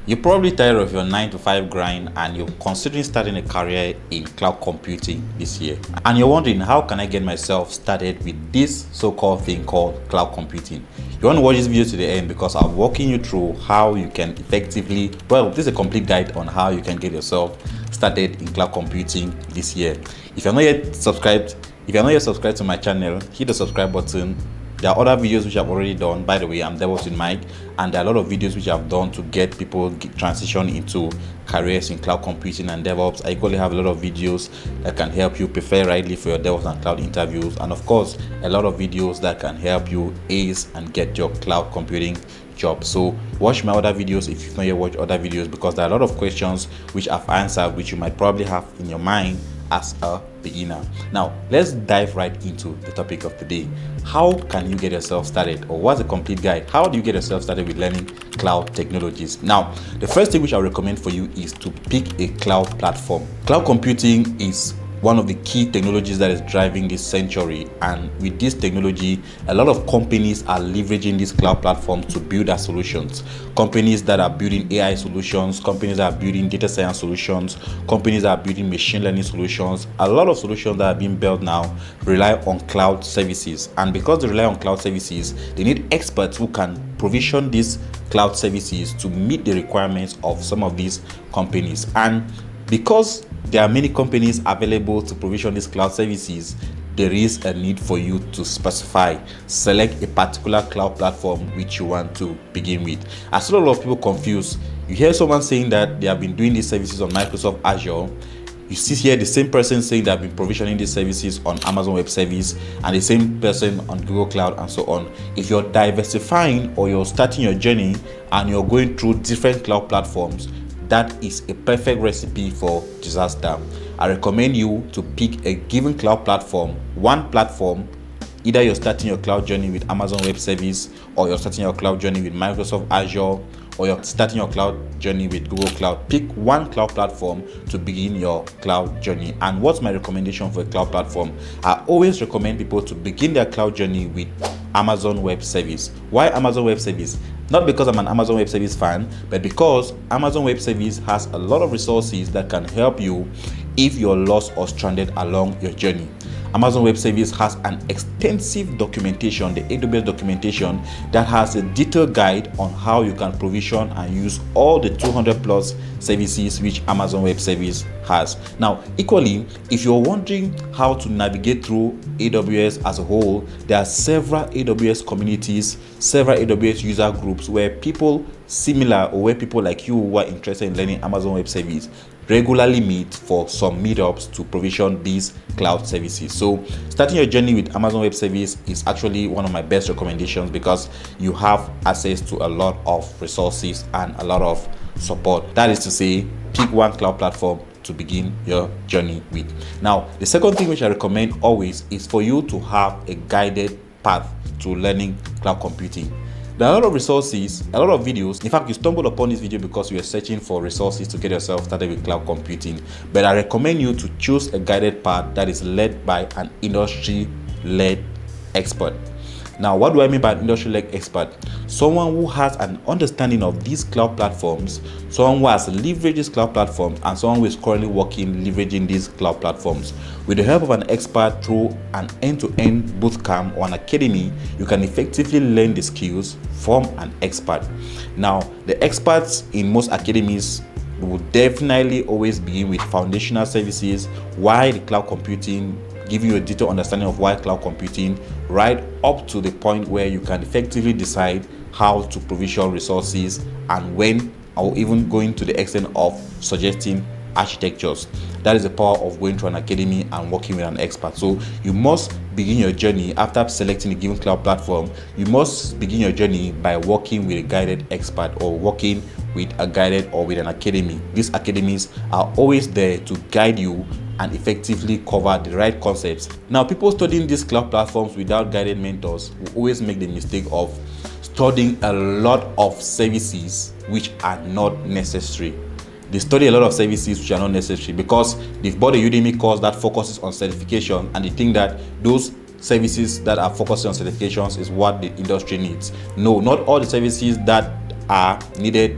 You're probably tired of your 9 to 5 grind and you're considering starting a career in cloud computing this year. And you're wondering, how can I get myself started with this so-called thing called cloud computing? You want to watch this video to the end because I'm walking you through how you can effectively, this is a complete guide on how you can get yourself started in cloud computing this year. If you're not yet subscribed to my channel, hit the subscribe button. There are other videos which I've already done. By the way, I'm Devops in Mike, and there are a lot of videos which I've done to get people transition into careers in cloud computing and DevOps. I equally have a lot of videos that can help you prepare rightly for your DevOps and cloud interviews, and of course, a lot of videos that can help you ace and get your cloud computing job. So watch my other videos if you've not yet watched other videos, because there are a lot of questions which I've answered which you might probably have in your mind as a beginner. Now let's dive right into the topic of the day. How can you get yourself started, or what's a complete guide? How do you get yourself started with learning cloud technologies? Now, the first thing which I recommend for you is to pick a cloud platform. Cloud computing is one of the key technologies that is driving this century, and with this technology, a lot of companies are leveraging this cloud platform to build their solutions. Companies that are building AI solutions, companies that are building data science solutions, companies that are building machine learning solutions. A lot of solutions that are being built now rely on cloud services, and because they rely on cloud services, they need experts who can provision these cloud services to meet the requirements of some of these companies. And because there are many companies available to provision these cloud services, there is a need for you to select a particular cloud platform which you want to begin with. I saw a lot of people confused. You hear someone saying that they have been doing these services on Microsoft Azure. You see here the same person saying they have been provisioning these services on Amazon Web Service, and the same person on Google Cloud, and so on. If you're diversifying or you're starting your journey and you're going through different cloud platforms, that is a perfect recipe for disaster. I recommend you to pick a given cloud platform, one platform. Either you're starting your cloud journey with Amazon Web Service, or you're starting your cloud journey with Microsoft Azure, or you're starting your cloud journey with Google Cloud. Pick one cloud platform to begin your cloud journey. And what's my recommendation for a cloud platform? I always recommend people to begin their cloud journey with Amazon Web Service. Why Amazon Web Service? Not because I'm an Amazon Web Service fan, but because Amazon Web Service has a lot of resources that can help you if you're lost or stranded along your journey. Amazon Web Service has an extensive documentation, the AWS documentation, that has a detailed guide on how you can provision and use all the 200 plus services which Amazon Web Service has. Now, equally, if you're wondering how to navigate through AWS as a whole, there are several AWS communities, several AWS user groups where people similar, or where people like you who are interested in learning Amazon Web Service regularly meet for some meetups to provision these cloud services. So starting your journey with Amazon Web Service is actually one of my best recommendations, because you have access to a lot of resources and a lot of support. That is to say, pick one cloud platform to begin your journey with. Now, the second thing which I recommend always is for you to have a guided path to learning cloud computing. There are a lot of resources, a lot of videos. In fact, you stumbled upon this video because you were searching for resources to get yourself started with cloud computing. But I recommend you to choose a guided path that is led by an industry-led expert. Now, what do I mean by an industry-led expert? Someone who has an understanding of these cloud platforms, someone who has leveraged these cloud platforms, and someone who is currently leveraging these cloud platforms. With the help of an expert through an end-to-end bootcamp or an academy, you can effectively learn the skills from an expert. Now, the experts in most academies will definitely always begin with foundational services, why the cloud computing, giving you a detailed understanding of why cloud computing, right up to the point where you can effectively decide how to provision resources and when, or even going to the extent of suggesting architectures. That is the power of going to an academy and working with an expert. So you must begin your journey after selecting a given cloud platform. You must begin your journey by working with a guided expert, or working with a guided or with an academy. These academies are always there to guide you and effectively cover the right concepts. Now, people studying these cloud platforms without guided mentors will always make the mistake of studying a lot of services which are not necessary. They study a lot of services which are not necessary because they've bought a Udemy course that focuses on certification, and they think that those services that are focused on certifications is what the industry needs. No, not all the services that are needed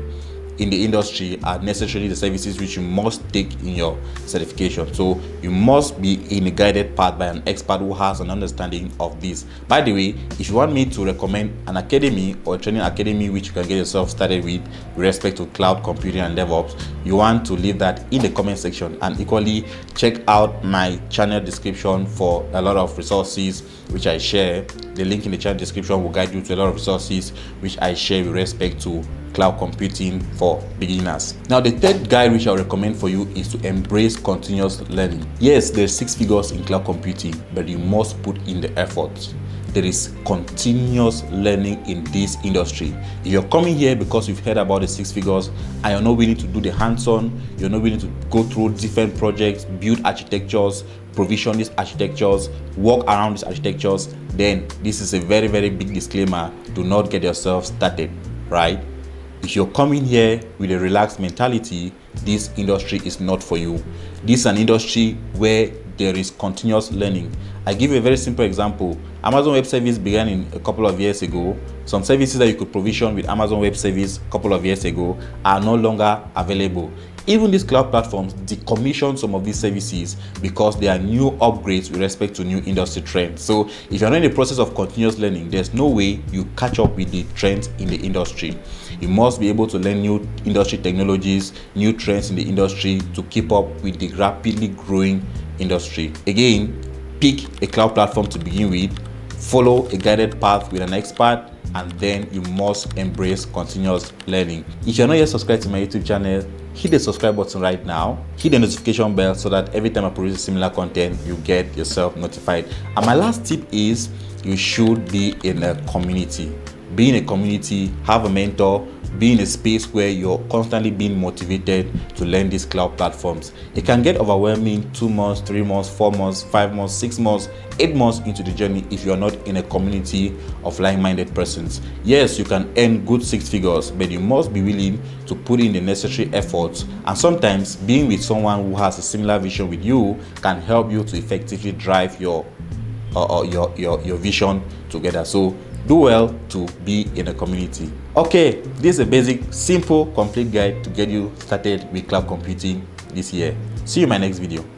in the industry are necessarily the services which you must take in your certification. So you must be in a guided path by an expert who has an understanding of this. By the way, if you want me to recommend an academy or a training academy which you can get yourself started with respect to cloud computing and DevOps, you want to leave that in the comment section, and equally check out my channel description for a lot of resources which I share. The link in the channel description will guide you to a lot of resources which I share with respect to cloud computing for beginners. Now, the third guide which I recommend for you is to embrace continuous learning. Yes, there's 6 figures in cloud computing, but you must put in the effort. There is continuous learning in this industry. If you're coming here because you've heard about the 6 figures and you're not willing to do the hands-on, you're not willing to go through different projects, build architectures, provision these architectures, work around these architectures, then this is a very, very big disclaimer. Do not get yourself started, right? If you're coming here with a relaxed mentality, this industry is not for you. This is an industry where there is continuous learning. I give you a very simple example. Amazon Web Service began in a couple of years ago. Some services that you could provision with Amazon Web Service a couple of years ago are no longer available. Even these cloud platforms decommission some of these services because there are new upgrades with respect to new industry trends. So if you're not in the process of continuous learning, there's no way you catch up with the trends in the industry. You must be able to learn new industry technologies, new trends in the industry to keep up with the rapidly growing industry. Again, pick a cloud platform to begin with, follow a guided path with an expert, and then you must embrace continuous learning. If you're not yet subscribed to my YouTube channel, hit the subscribe button right now, hit the notification bell so that every time I produce similar content, you get yourself notified. And my last tip is you should be in a community. Be in a community, have a mentor, be in a space where you're constantly being motivated to learn these cloud platforms. It can get overwhelming 2 months, 3 months, 4 months, 5 months, 6 months, 8 months into the journey if you're not in a community of like-minded persons. Yes, you can earn good 6 figures, but you must be willing to put in the necessary efforts. And sometimes being with someone who has a similar vision with you can help you to effectively drive your vision together. So do well to be in a community. Okay, this is a basic, simple, complete guide to get you started with cloud computing this year. See you in my next video.